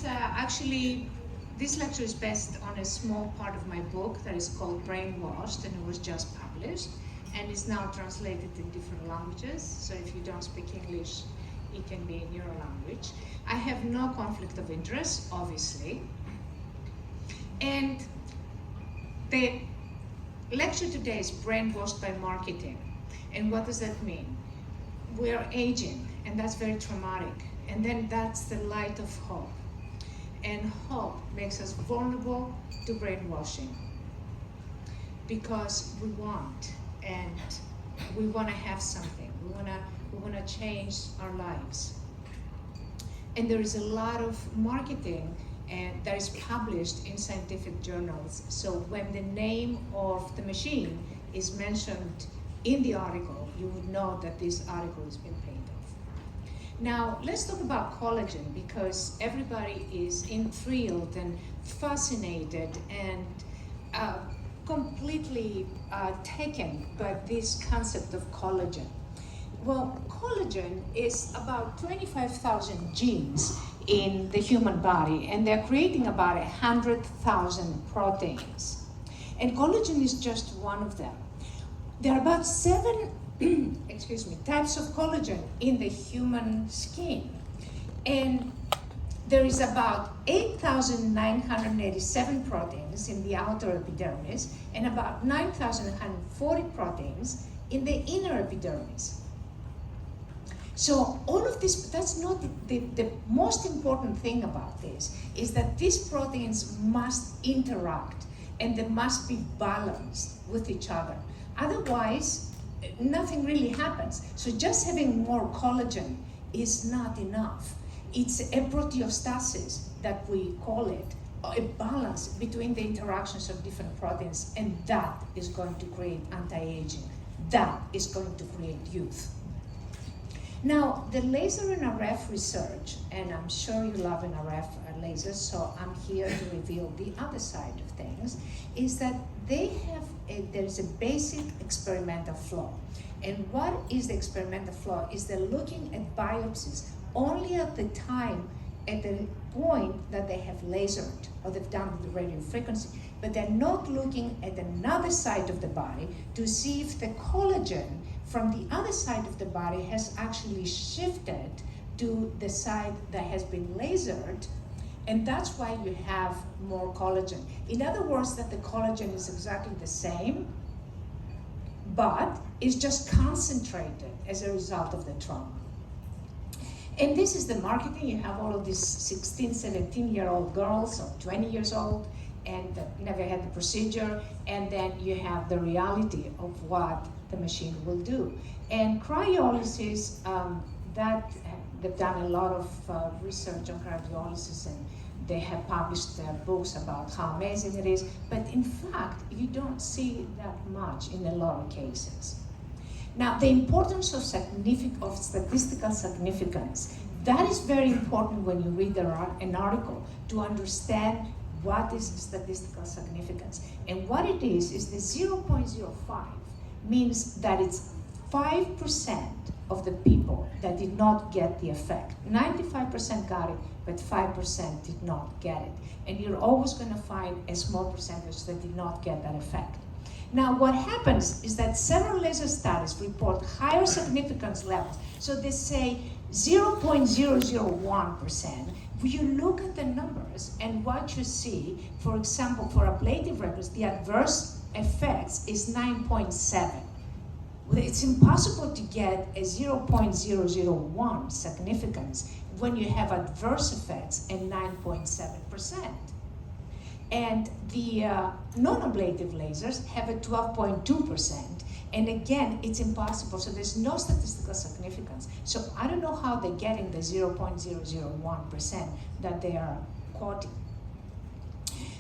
actually, this lecture is based on a small part of my book that is called Brainwashed, and it was just published, and is now translated in different languages. So if you don't speak English, it can be in your language. I have no conflict of interest, obviously. And the lecture today is brainwashed by marketing. And what does that mean? We're aging, and that's very traumatic. And then that's the light of hope. And hope makes us vulnerable to brainwashing because we want, and we want to have something. We want to change our lives. And there is a lot of marketing that is published in scientific journals. So when the name of the machine is mentioned in the article, you would know that this article has been paid off. Now, let's talk about collagen, because everybody is thrilled and fascinated and completely taken by this concept of collagen. Well, collagen is about 25,000 genes in the human body, and they're creating about 100,000 proteins. And collagen is just one of them. There are about 7 types of collagen in the human skin. And there is about 8,987 proteins in the outer epidermis and about 9,140 proteins in the inner epidermis. So all of this, that's not the most important thing about this, is that these proteins must interact and they must be balanced with each other. Otherwise, nothing really happens. So just having more collagen is not enough. It's a proteostasis that we call it, a balance between the interactions of different proteins, and that is going to create anti-aging. That is going to create youth. Now, the laser and RF research, and I'm sure you love an RF lasers, so I'm here to reveal the other side of things, is that there's a basic experimental flaw. And what is the experimental flaw? Is they're looking at biopsies only at the point that they have lasered or they've done the radio frequency, but they're not looking at another side of the body to see if the collagen from the other side of the body has actually shifted to the side that has been lasered, and that's why you have more collagen. In other words, that the collagen is exactly the same, but it's just concentrated as a result of the trauma. And this is the marketing. You have all of these 16, 17-year-old girls or 20 years old and that never had the procedure, and then you have the reality of what the machine will do. And cryolysis, they've done a lot of research on cryolysis, and they have published books about how amazing it is, but in fact, you don't see that much in a lot of cases. Now, the importance of statistical significance, that is very important when you read an article to understand what is statistical significance. And what it is the 0.05 means that it's 5% of the people that did not get the effect. 95% got it, but 5% did not get it. And you're always going to find a small percentage that did not get that effect. Now, what happens is that several laser studies report higher significance levels. So they say 0.001%. You look at the numbers, and what you see, for example, for ablative records, the adverse effects is 9.7. It's impossible to get a 0.001 significance when you have adverse effects and 9.7%. And the non-ablative lasers have a 12.2%. And again, it's impossible, so there's no statistical significance. So I don't know how they're getting the 0.001% that they are quoting.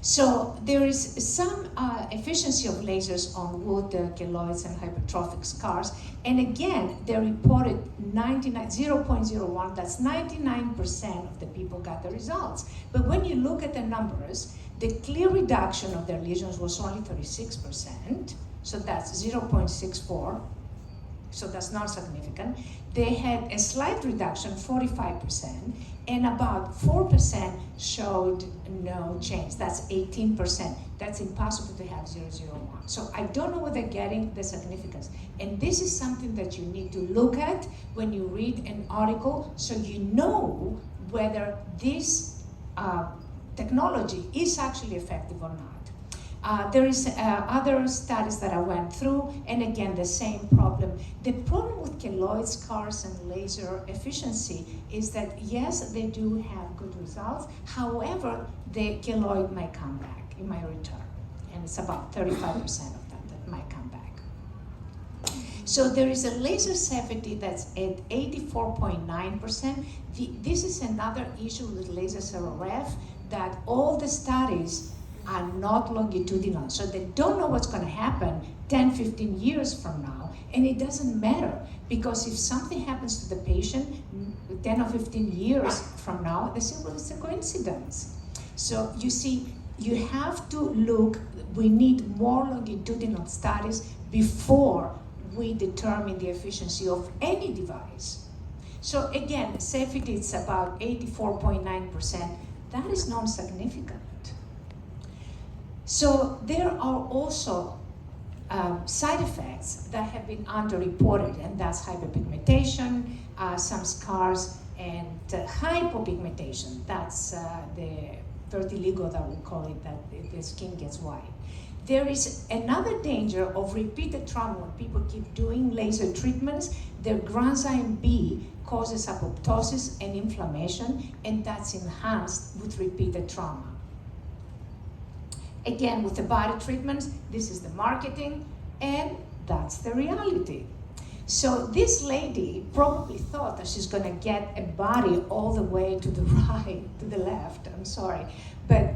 So there is some efficiency of lasers on wood, keloids, and hypertrophic scars. And again, they reported 0.01, that's 99% of the people got the results. But when you look at the numbers, the clear reduction of their lesions was only 36%. So that's 0.64. so that's not significant. They had a slight reduction, 45%, and about 4% showed no change. That's 18%. That's impossible to have 001. So I don't know what they're getting the significance. And this is something that you need to look at when you read an article, so you know whether this technology is actually effective or not. There is other studies that I went through, and again, the same problem. The problem with keloid scars and laser efficiency is that, yes, they do have good results. However, the keloid might come back, it might return. And it's about 35% of them that might come back. So there is a laser safety that's at 84.9%. This is another issue with laser RF, that all the studies are not longitudinal. So they don't know what's going to happen 10, 15 years from now. And it doesn't matter, because if something happens to the patient 10 or 15 years from now, they say, well, it's a coincidence. So you see, you have to look, we need more longitudinal studies before we determine the efficiency of any device. So again, safety is about 84.9%. That is non-significant. So there are also side effects that have been underreported, and that's hyperpigmentation, some scars, and hypopigmentation. That's the vertigo that we call it, that the skin gets white. There is another danger of repeated trauma when people keep doing laser treatments. Their granzyme B causes apoptosis and inflammation, and that's enhanced with repeated trauma. Again, with the body treatments, this is the marketing, and that's the reality. So this lady probably thought that she's gonna get a body all the way to the right, to the left, I'm sorry. But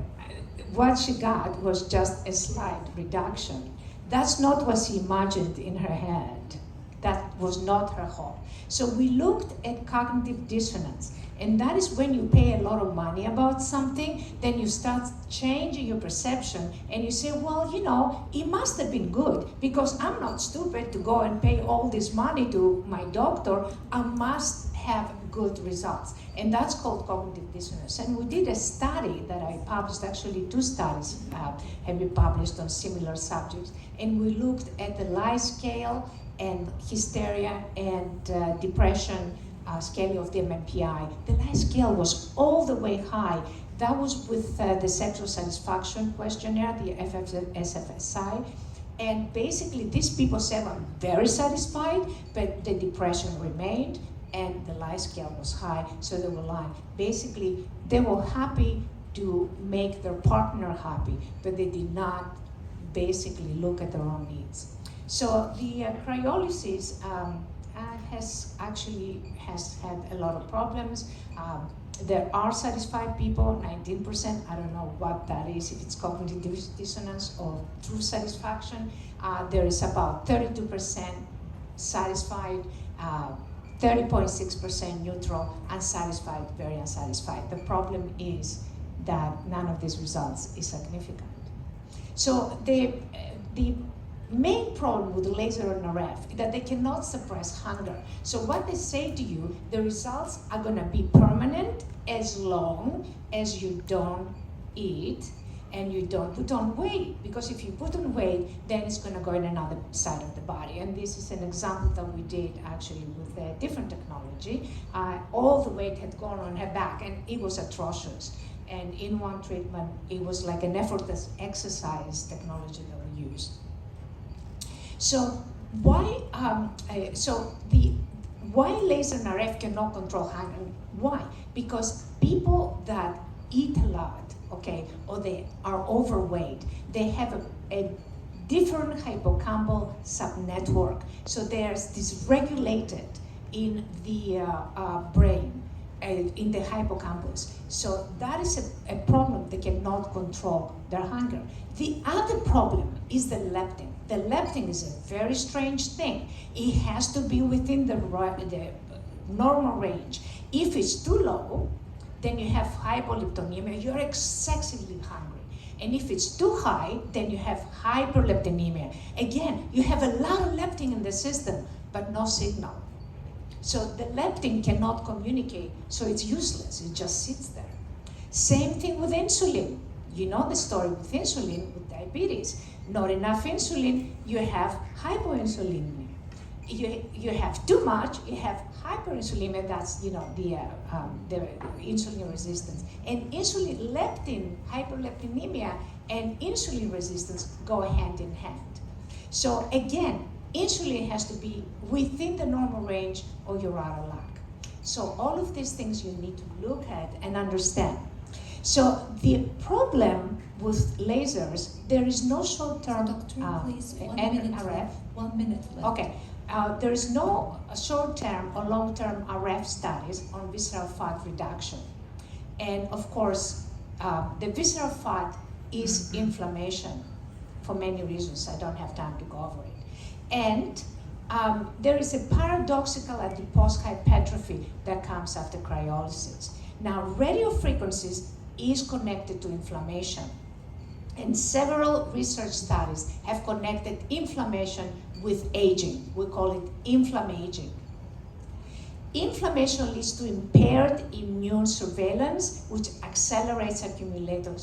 what she got was just a slight reduction. That's not what she imagined in her head. That was not her hope. So we looked at cognitive dissonance. And that is when you pay a lot of money about something, then you start changing your perception, and you say, well, you know, it must have been good, because I'm not stupid to go and pay all this money to my doctor. I must have good results. And that's called cognitive dissonance. And we did a study that I published, actually 2 studies have been published on similar subjects. And we looked at the lie scale and hysteria and depression scale of the MMPI. The lie scale was all the way high. That was with the sexual satisfaction questionnaire, the SFSI. And basically, these people said, I'm very satisfied, but the depression remained, and the lie scale was high, so they were lying. Basically, they were happy to make their partner happy, but they did not basically look at their own needs. So the cryolysis has had a lot of problems. There are satisfied people, 19%. I don't know what that is, if it's cognitive dissonance or true satisfaction. There is about 32% satisfied, 30.6% neutral, unsatisfied, very unsatisfied. The problem is that none of these results is significant. So the main problem with laser and RF is that they cannot suppress hunger. So what they say to you, the results are going to be permanent as long as you don't eat and you don't put on weight. Because if you put on weight, then it's going to go in another side of the body. And this is an example that we did actually with a different technology. All the weight had gone on her back, and it was atrocious. And in one treatment, it was like an effortless exercise technology that we used. So why laser and RF cannot control hunger? Why? Because people that eat a lot, okay, or they are overweight, they have a different hippocampal subnetwork. So there's dysregulated in the brain, in the hippocampus. So that is a problem. They cannot control their hunger. The other problem is the leptin. The leptin is a very strange thing. It has to be within the normal range. If it's too low, then you have hypoleptonemia, you're excessively hungry. And if it's too high, then you have hyperleptinemia. Again, you have a lot of leptin in the system, but no signal. So the leptin cannot communicate, so it's useless, it just sits there. Same thing with insulin. You know the story with insulin, with diabetes. Not enough insulin, you have hypoinsulinemia. You have too much, you have hyperinsulinemia, that's the insulin resistance. And insulin, leptin, hyperleptinemia, and insulin resistance go hand in hand. So again, insulin has to be within the normal range or you're out of luck. So all of these things you need to look at and understand. So the problem with lasers, there is no short-term please, 1 minute RF. left. 1 minute left. Okay, there is no short-term or long-term RF studies on visceral fat reduction. And of course, the visceral fat is inflammation for many reasons. I don't have time to go over it. And there is a paradoxical adipose hypertrophy that comes after cryolysis. Now, radio frequencies is connected to inflammation. And several research studies have connected inflammation with aging. We call it inflammaging. Inflammation leads to impaired immune surveillance, which accelerates accumulation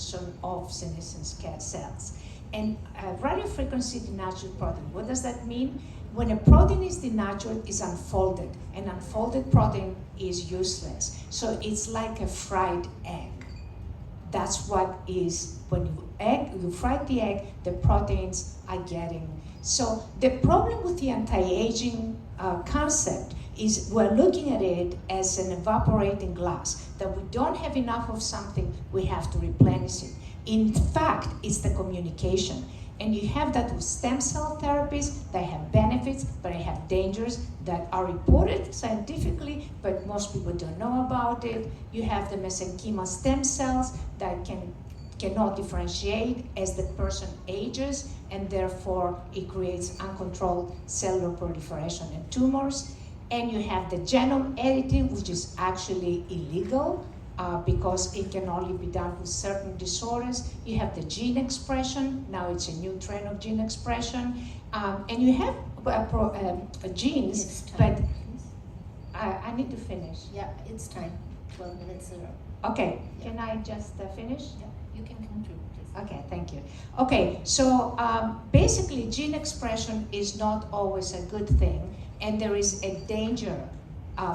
of senescent cells. And radiofrequency denatured protein, what does that mean? When a protein is denatured, it's unfolded. An unfolded protein is useless. So it's like a fried egg. That's what is, when you fry the egg, the proteins are getting. So the problem with the anti-aging concept is we're looking at it as an evaporating glass, that we don't have enough of something, we have to replenish it. In fact, it's the communication. And you have that with stem cell therapies. They have benefits, but they have dangers that are reported scientifically, but most people don't know about it. You have the mesenchymal stem cells that cannot differentiate as the person ages, and therefore it creates uncontrolled cellular proliferation and tumors. And you have the genome editing, which is actually illegal, because it can only be done with certain disorders. You have the gene expression. Now it's a new trend of gene expression. And you have genes, but I need to finish. Yeah, it's time. 12 minutes zero. Okay, Yeah. Can I just finish? Yeah, you can conclude, please. Okay, thank you. Okay, so basically gene expression is not always a good thing, and there is a danger,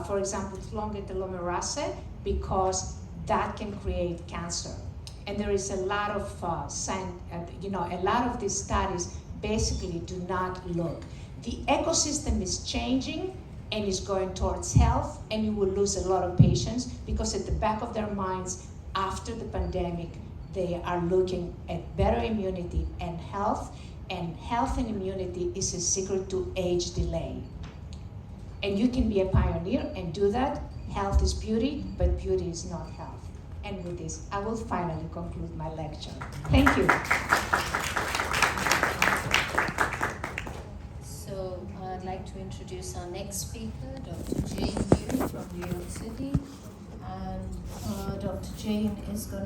for example, with longa telomerase, because that can create cancer. And there is a lot of a lot of these studies basically do not look. The ecosystem is changing and is going towards health, and you will lose a lot of patients because at the back of their minds, after the pandemic, they are looking at better immunity and health and immunity is a secret to age delay. And you can be a pioneer and do that. Health is beauty, but beauty is not health. And with this, I will finally conclude my lecture. Thank you. So I'd like to introduce our next speaker, Dr. Jane Yu from New York City. And Dr. Jane is going